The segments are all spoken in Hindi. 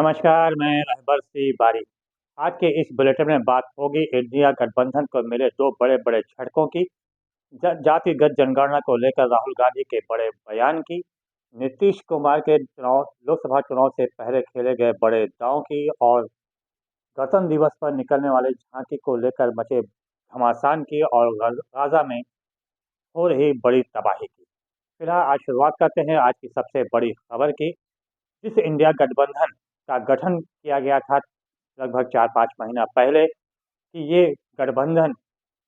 नमस्कार, मैं रहबर सिंह बारी। आज के इस बुलेटिन में बात होगी इंडिया गठबंधन को मिले 2 बड़े-बड़े झटकों की, जातिगत जनगणना को लेकर राहुल गांधी के बड़े बयान की, नीतीश कुमार के लोकसभा चुनाव से पहले खेले गए बड़े दांव की और गणतंत्र दिवस पर निकलने वाली झांकी को लेकर मचे घमासान की और गाजा में हो रही बड़ी तबाही की। फिलहाल आज शुरुआत करते हैं आज की सबसे बड़ी खबर की। जिस इंडिया गठबंधन का गठन किया गया था लगभग 4-5 महीना पहले कि ये गठबंधन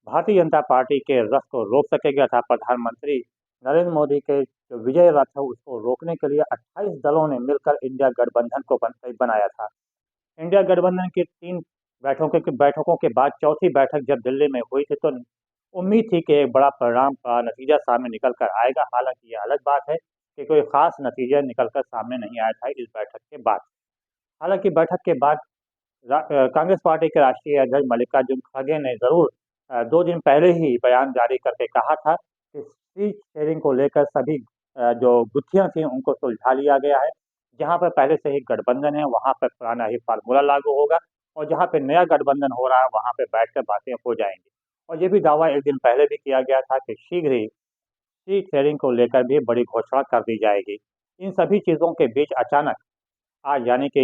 भारतीय जनता पार्टी के रथ को रोक सकेगा था। प्रधानमंत्री नरेंद्र मोदी के जो विजय रथ है उसको रोकने के लिए 28 दलों ने मिलकर इंडिया गठबंधन को बनाया था। इंडिया गठबंधन की 3 बैठकों के बाद चौथी बैठक जब दिल्ली में हुई थी तो उम्मीद थी कि एक बड़ा परिणाम का नतीजा सामने निकल कर आएगा। हालांकि ये अलग बात है कि कोई खास नतीजा निकल कर सामने नहीं आया था इस बैठक के बाद। हालांकि बैठक के बाद कांग्रेस पार्टी के राष्ट्रीय अध्यक्ष मल्लिकार्जुन खड़गे ने जरूर 2 दिन पहले ही बयान जारी करके कहा था कि सीट शेयरिंग को लेकर सभी जो गुत्थियां थी उनको सुलझा लिया गया है। जहां पर पहले से ही गठबंधन है वहां पर पुराना ही फार्मूला लागू होगा और जहां पे नया गठबंधन हो रहा है वहां पे बैठकर बातें हो जाएंगी। और ये भी दावा एक दिन पहले भी किया गया था कि शीघ्र ही सीट शेयरिंग को लेकर भी बड़ी घोषणा कर दी जाएगी। इन सभी चीज़ों के बीच अचानक आज यानी कि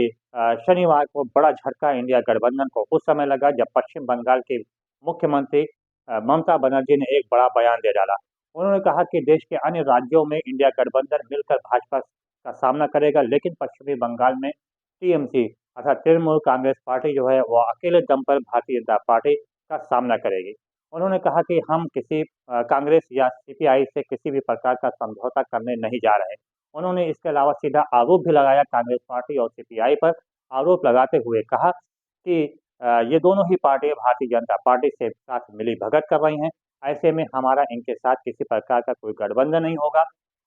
शनिवार को बड़ा झटका इंडिया गठबंधन को उस समय लगा जब पश्चिम बंगाल के मुख्यमंत्री ममता बनर्जी ने एक बड़ा बयान दे डाला। उन्होंने कहा कि देश के अन्य राज्यों में इंडिया गठबंधन मिलकर भाजपा का सामना करेगा, लेकिन पश्चिमी बंगाल में टीएमसी अर्थात तृणमूल कांग्रेस पार्टी जो है वो अकेले दम पर भारतीय जनता पार्टी का सामना करेगी। उन्होंने कहा कि हम किसी कांग्रेस या सीपीआई से किसी भी प्रकार का समझौता करने नहीं जा रहे। उन्होंने इसके अलावा सीधा आरोप भी लगाया कांग्रेस पार्टी और सीपीआई पर। आरोप लगाते हुए कहा कि ये दोनों ही पार्टियां भारतीय जनता पार्टी से साथ मिली भगत कर रही हैं। ऐसे में हमारा इनके साथ किसी प्रकार का कोई गठबंधन नहीं होगा।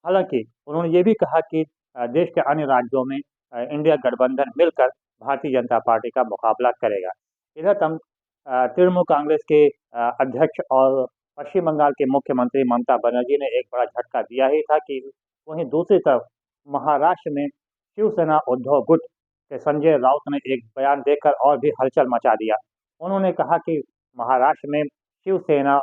हालांकि उन्होंने ये भी कहा कि देश के अन्य राज्यों में इंडिया गठबंधन मिलकर भारतीय जनता पार्टी का मुकाबला करेगा। इधर तृणमूल कांग्रेस के अध्यक्ष और पश्चिम बंगाल के मुख्यमंत्री ममता बनर्जी ने एक बड़ा झटका दिया ही था कि वहीं दूसरी तरफ महाराष्ट्र में शिवसेना उद्धव गुट के संजय राउत ने एक बयान देकर और भी हलचल मचा दिया। उन्होंने कहा कि महाराष्ट्र में शिवसेना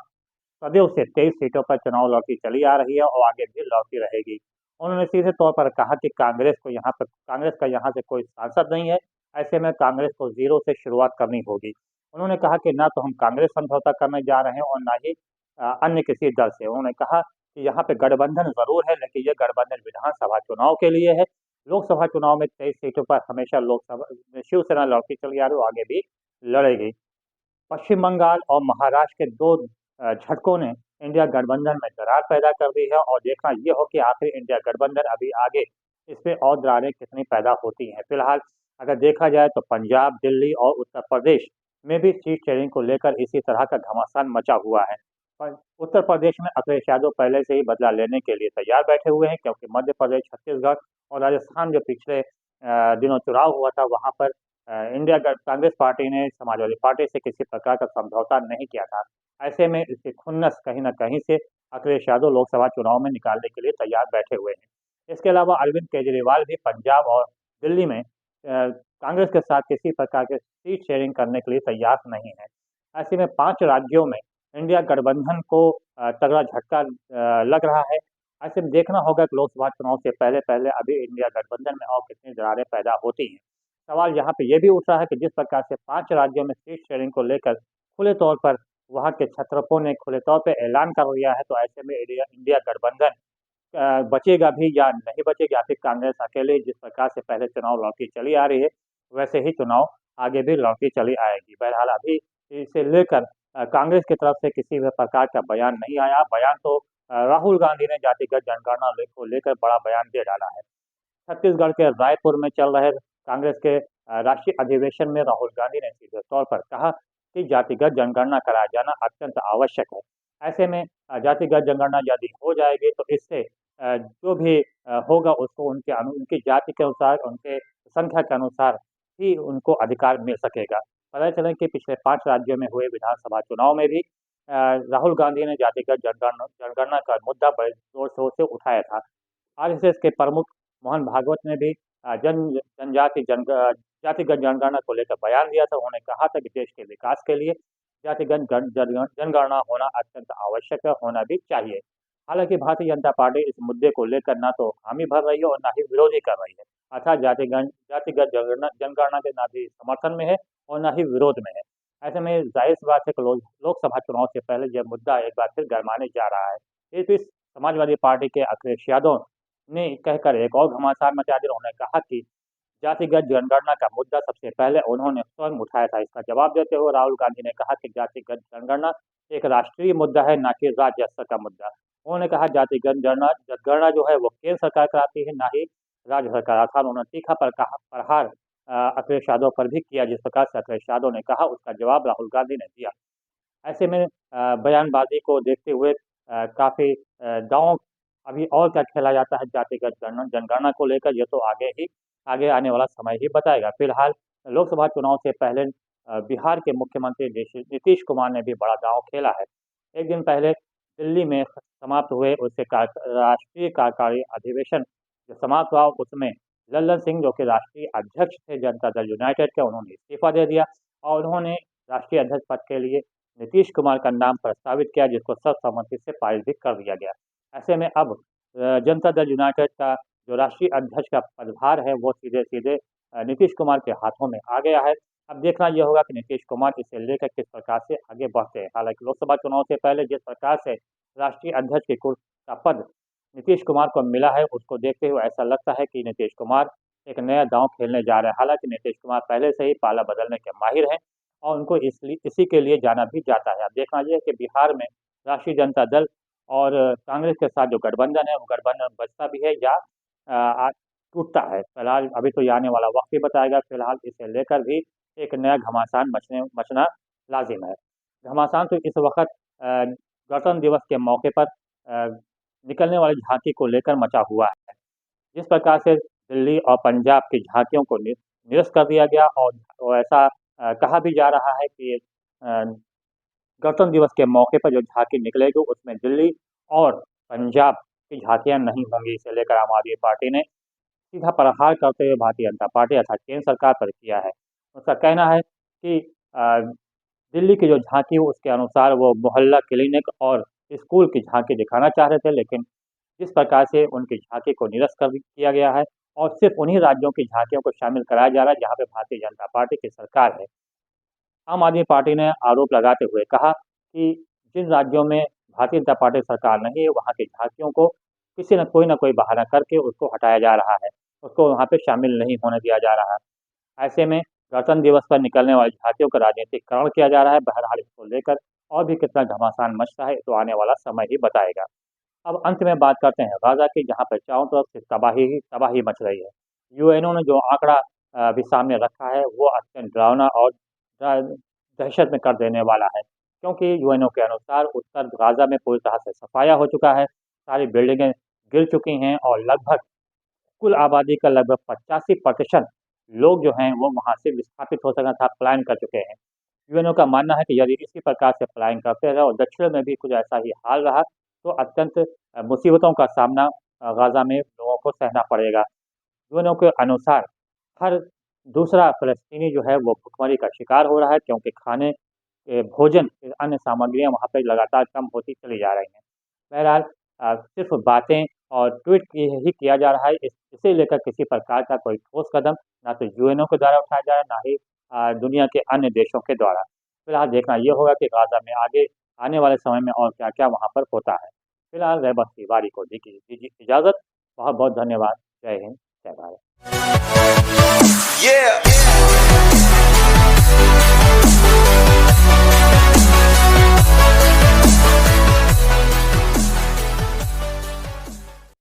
सदैव से 23 सीटों पर चुनाव लड़ती चली आ रही है और आगे भी लड़ती रहेगी। उन्होंने सीधे तौर पर कहा कि कांग्रेस का यहाँ से कोई सांसद नहीं है। ऐसे में कांग्रेस को जीरो से शुरुआत करनी होगी। उन्होंने कहा कि ना तो हम कांग्रेस समझौता करने जा रहे हैं और ना ही अन्य किसी दल से। उन्होंने कहा कि यहाँ पे गठबंधन जरूर है, लेकिन ये गठबंधन विधानसभा चुनाव के लिए है। लोकसभा चुनाव में 23 सीटों पर हमेशा लोकसभा में शिवसेना लड़ती चली आ रही है और आगे भी लड़ेगी। पश्चिम बंगाल और महाराष्ट्र के 2 झटकों ने इंडिया गठबंधन में दरार पैदा कर दी है और देखना ये हो कि आखिर इंडिया गठबंधन अभी आगे इसमें और दरारें कितनी पैदा होती हैं। फिलहाल अगर देखा जाए तो पंजाब, दिल्ली और उत्तर प्रदेश में भी सीट शेयरिंग को लेकर इसी तरह का घमासान मचा हुआ है। पर उत्तर प्रदेश में अखिलेश यादव पहले से ही बदला लेने के लिए तैयार बैठे हुए हैं, क्योंकि मध्य प्रदेश, छत्तीसगढ़ और राजस्थान जो पिछले दिनों चुनाव हुआ था वहाँ पर कांग्रेस पार्टी ने समाजवादी पार्टी से किसी प्रकार का समझौता नहीं किया था। ऐसे में इसकी खुन्नस कहीं न कहीं से अखिलेश यादव लोकसभा चुनाव में निकालने के लिए तैयार बैठे हुए हैं। इसके अलावा अरविंद केजरीवाल भी पंजाब और दिल्ली में कांग्रेस के साथ किसी प्रकार के सीट शेयरिंग करने के लिए तैयार नहीं है। ऐसे में 5 राज्यों में इंडिया गठबंधन को तगड़ा झटका लग रहा है। ऐसे में देखना होगा कि लोकसभा चुनाव से पहले-पहले अभी इंडिया गठबंधन में और कितनी दरारें पैदा होती हैं। सवाल यहाँ पे ये भी उठ रहा है कि जिस प्रकार से 5 राज्यों में सीट शेयरिंग को लेकर खुले तौर पर वहाँ के क्षत्रपों ने खुले तौर पे ऐलान कर दिया है, तो ऐसे में इंडिया इंडिया गठबंधन बचेगा भी या नहीं बचेगा, या फिर कांग्रेस अकेले जिस प्रकार से पहले चुनाव लड़ती चली आ रही है, वैसे ही चुनाव आगे भी लड़ती चली आएगी। बहरहाल अभी इसे लेकर कांग्रेस की तरफ से किसी भी प्रकार का बयान नहीं आया। बयान तो राहुल गांधी ने जातिगत जनगणना को लेकर बड़ा बयान दे डाला है। छत्तीसगढ़ के रायपुर में चल रहे कांग्रेस के राष्ट्रीय अधिवेशन में राहुल गांधी ने सीधे तौर पर कहा कि जातिगत जनगणना कराया जाना अत्यंत आवश्यक है। ऐसे में जातिगत जनगणना यदि हो जाएगी तो इससे जो भी होगा उसको उनकी जाति के अनुसार, उनके संख्या के अनुसार ही उनको अधिकार मिल सकेगा। पता चले कि पिछले 5 राज्यों में हुए विधानसभा चुनाव में भी राहुल गांधी ने जातिगत जनगणना का मुद्दा बड़े जोर शोर से उठाया था। आरएसएस के प्रमुख मोहन भागवत ने भी जनजाति जातिगत जनगणना को लेकर बयान दिया था। उन्होंने कहा था कि देश के विकास के लिए जातिगत जनगणना होना अत्यंत आवश्यक है, होना भी चाहिए। हालाँकि भारतीय जनता पार्टी इस मुद्दे को लेकर ना तो हामी भर रही है और ना ही विरोधी कर रही है। अर्थात जातिगत जनगणना के ना भी समर्थन में है और ना ही विरोध में है। ऐसे में ज़ाहिर-सी बात है कि लोकसभा चुनाव से पहले यह मुद्दा एक बार फिर गरमाने जा रहा है। इस बीच समाजवादी पार्टी के अखिलेश यादव ने कहकर एक और घमासान मचा दिया। उन्होंने कहा कि जातिगत जनगणना का मुद्दा सबसे पहले उन्होंने स्वयं उठाया था। इसका जवाब देते हुए राहुल गांधी ने कहा कि जातिगत जनगणना एक राष्ट्रीय मुद्दा है, ना कि राज्य स्तर का मुद्दा। उन्होंने कहा जातिगत जनगणना जो है वो केंद्र सरकार कराती है, ना ही राज्य सरकार। अर्थात उन्होंने तीखा प्रहार अखिलेश यादव पर भी किया। जिस प्रकार से अखिलेश यादव ने कहा उसका जवाब राहुल गांधी ने दिया। ऐसे में बयानबाजी को देखते हुए काफ़ी दांव अभी और क्या खेला जाता है जातिगत जनगणना को लेकर, ये तो आगे आने वाला समय ही बताएगा। फिलहाल लोकसभा चुनाव से पहले बिहार के मुख्यमंत्री नीतीश कुमार ने भी बड़ा दांव खेला है। एक दिन पहले दिल्ली में समाप्त हुए उसके राष्ट्रीय कार्यकारी अधिवेशन जो समाप्त हुआ, उसमें लल्लन सिंह जो कि राष्ट्रीय अध्यक्ष थे जनता दल यूनाइटेड के, उन्होंने इस्तीफा दे दिया और उन्होंने राष्ट्रीय अध्यक्ष पद के लिए नीतीश कुमार का नाम प्रस्तावित किया, जिसको सर्वसम्मति से पारित भी कर दिया गया। ऐसे में अब जनता दल यूनाइटेड का जो राष्ट्रीय अध्यक्ष का पदभार है वो सीधे-सीधे नीतीश कुमार के हाथों में आ गया है। अब देखना ये होगा कि नीतीश कुमार इसे लेकर किस प्रकार से आगे बढ़ते हैं। हालाँकि लोकसभा चुनाव से पहले जिस प्रकार से राष्ट्रीय अध्यक्ष के का पद नीतीश कुमार को मिला है, उसको देखते हुए ऐसा लगता है कि नीतीश कुमार एक नया दांव खेलने जा रहे हैं। हालाँकि नीतीश कुमार पहले से ही पाला बदलने के माहिर हैं और उनको इसी के लिए जाना भी जाता है। अब देखना ये है कि बिहार में राष्ट्रीय जनता दल और कांग्रेस के साथ जो गठबंधन है, वो गठबंधन बचता भी है या टूटता है। फिलहाल अभी तो ये आने वाला वक्त ही बताएगा। फिलहाल इसे लेकर भी एक नया घमासान मचना लाजिम है। घमासान तो इस वक़्त गणतंत्र दिवस के मौके पर निकलने वाली झांकी को लेकर मचा हुआ है। जिस प्रकार से दिल्ली और पंजाब की झांकियों को निरस्त कर दिया गया और ऐसा कहा भी जा रहा है कि गणतंत्र दिवस के मौके पर जो झांकी निकलेगी उसमें दिल्ली और पंजाब की झांकियां नहीं होंगी। इसे लेकर आम आदमी पार्टी ने सीधा प्रहार करते हुए भारतीय जनता पार्टी अर्थात केंद्र सरकार पर किया है। उसका कहना है कि दिल्ली की जो झांकी है उसके अनुसार वो मोहल्ला क्लिनिक और स्कूल की झांकी दिखाना चाह रहे थे, लेकिन जिस प्रकार से उनकी झांकी को निरस्त कर किया गया है और सिर्फ उन्हीं राज्यों की झांकियों को शामिल कराया जा रहा है जहाँ पे भारतीय जनता पार्टी की सरकार है। आम आदमी पार्टी ने आरोप लगाते हुए कहा कि जिन राज्यों में भारतीय जनता पार्टी सरकार नहीं है, वहाँ की झांकियों को किसी न कोई बहाना करके उसको हटाया जा रहा है, उसको वहाँ पे शामिल नहीं होने दिया जा रहा है। ऐसे में गणतंत्र दिवस पर निकलने वाली झांकियों का राजनीतिकरण किया जा रहा है। बहरहाल इसको लेकर और भी कितना घमासान मचता है तो आने वाला समय ही बताएगा। अब अंत में बात करते हैं गाज़ा की, जहाँ पर चारों तरफ से तबाही मच रही है। यूएनओ ने जो आंकड़ा अभी सामने रखा है वो अत्यंत डरावना और दहशत में कर देने वाला है, क्योंकि यूएनओ के अनुसार उत्तर गाज़ा में पूरी तरह से सफाया हो चुका है, सारी बिल्डिंगें गिर चुकी हैं और लगभग कुल आबादी का लगभग 85% लोग जो हैं वो वहाँ से विस्थापित हो सका था, पलायन कर चुके हैं। यूएनओ का मानना है कि यदि इसी प्रकार से पलायन करते रहे और दक्षिण में भी कुछ ऐसा ही हाल रहा तो अत्यंत मुसीबतों का सामना गाज़ा में लोगों को सहना पड़ेगा। यूएनओ के अनुसार हर दूसरा फ़लस्तीनी जो है वो भुखमरी का शिकार हो रहा है, क्योंकि खाने के भोजन अन्य सामग्रियाँ वहाँ पे लगातार कम होती चली जा रही हैं। बहरहाल सिर्फ़ बातें और ट्वीट ही किया जा रहा है। इसे लेकर किसी प्रकार का कोई ठोस कदम ना तो यूएनओ के द्वारा उठाया जा रहा है, ना ही दुनिया के अन्य देशों के द्वारा। फिलहाल देखना ये होगा कि गाज़ा में आगे आने वाले समय में और क्या-क्या वहाँ पर होता है। फिलहाल रहमत तिवारी को दीजिए इजाज़त। बहुत-बहुत धन्यवाद। जय हिंद, जय भारत।